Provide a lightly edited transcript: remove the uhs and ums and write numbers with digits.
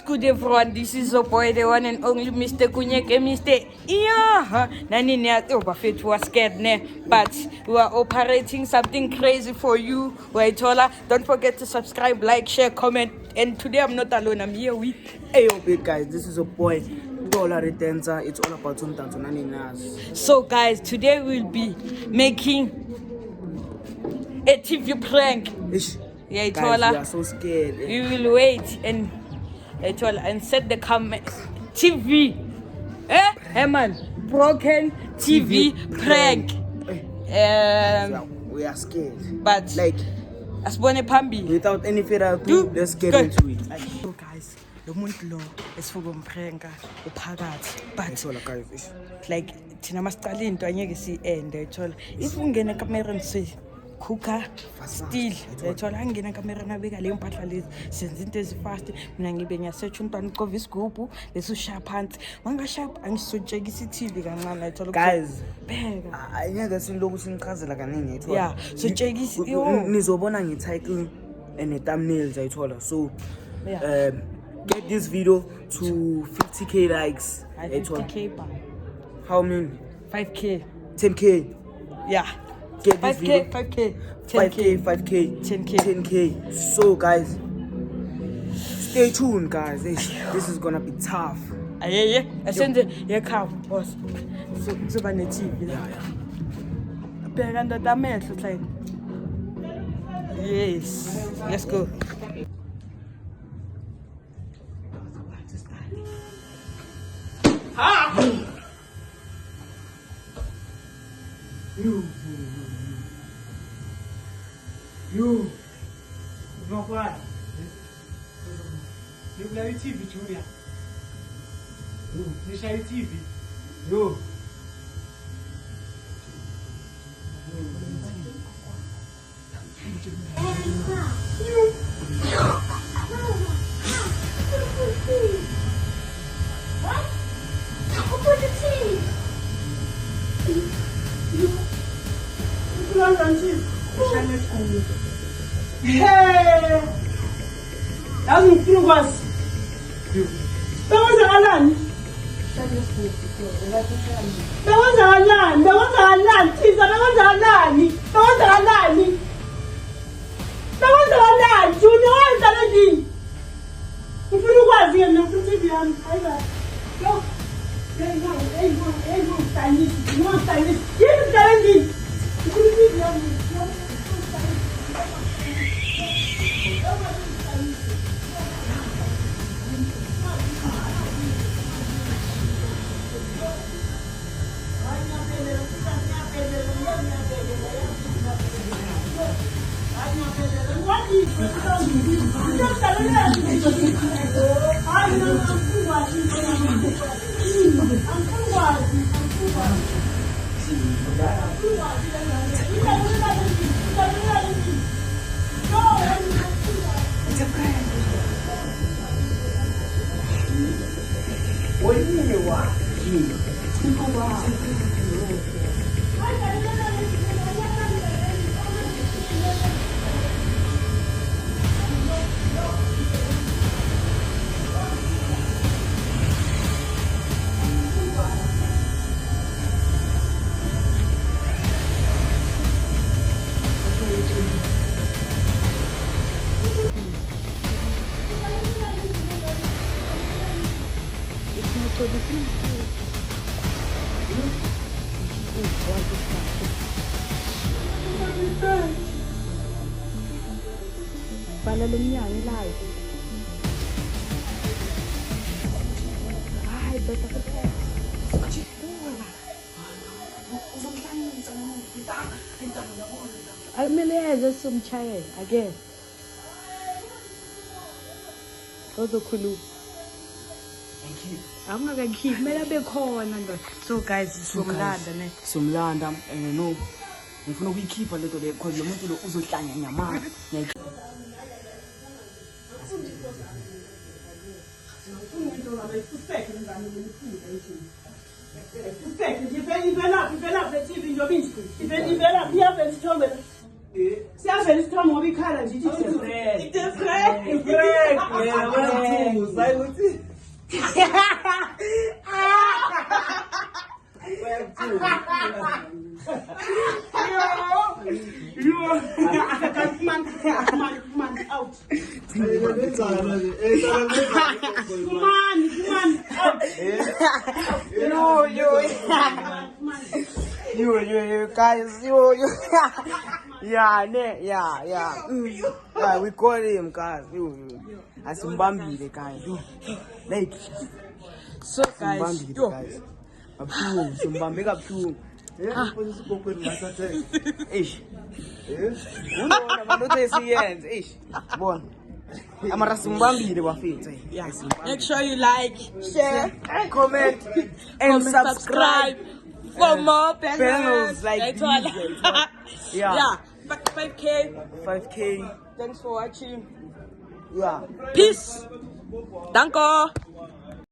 good, everyone? This is your boy, the one and only Mr. Kunyeke, Mr. Yeah. Nani Bafet was scared, but we are operating something crazy for you. Don't forget to subscribe, like, share, comment. And today I'm not alone. I'm here with. Hey, yo, big guys. This is your boy, Dola Retenza. It's all about Tumtantu Nani Nas. So, guys, today we'll be making a TV prank. Ish. Yeah, Guys, we are so scared. We will wait and set the camera. TV. Hey man, broken TV prank. We are scared. But like, asbone pambi. Without any further ado, let's get into it. So guys, the muntu lo esifugomphrenga uphakathi. But like thina masiqala into anyeke si end ayithola. If ungena ekamereni si cooker still ayithola angena ekamereni abeka le mpahla lezi senza into ezifast mina ngibe ngiyasearch umntwana uqova isigubhu lesushaya phansi mangasharp angisotshekisa iTV kancane ayithola guys bheka anyeke siloku singichazela kaningi ayithola yeah so tshekisa nizobona ngi-title and thumbnails ayithola so yeah. Get this video to 50k likes. 50k how many? 5k 10k yeah. Get this 5k video 5k 5k 10k so guys stay tuned guys. This is gonna be tough. Yeah asende yekhaya boss so ba ne TV la bheka ndoda amehlo like yes let's go. You. No why? You play TV, Julia. You share TV. You. What? Open the TV. Hey! Yazi ngifuna ukwazi. Bekwenzakalani? Bekwenzakalani? Bekwenzakalani? Thiza bekwenzakalani? Bekwenzakalani? Bekwenzakalani? Junior wenzala ndini? Ngifuna ukwazi ke mina ngifuna TV yami. Hayiba. Yo. Hey, stylist. No stylist. Yini stylist? Ngifuna TV yami. Vala lo mnyango live. Hayi beta kuphela. Akumele eze somchayela again. Ozokhuluma. Angakakhiphi kumele abe khona ndoda. So guys somlanda ne. Somlanda and no ngifuna ukuyikhipha leto le because lo muntu lo uzohlanya nyamana. Siyavela isithombe ngoba ikhala nje ithi different. Yeah, man, too. Say what it. Man, out. Come on, out. You guys, you. Yeah, yeah, we call him, guys. You. Asimbambile, guys. Like, So guys, Simbambile, yo, guys. Kabuhlungu, simbambe kabuhlungu. Ish. Unona manje esiyenze, ish. Bona. Amara simbambile bafethu. yeah. Make sure you like, share, Comment and subscribe. for more Panels bangers like all. these. Yeah. Yeah, 5K. 5K. Thanks for watching. Yeah. Peace. Danko.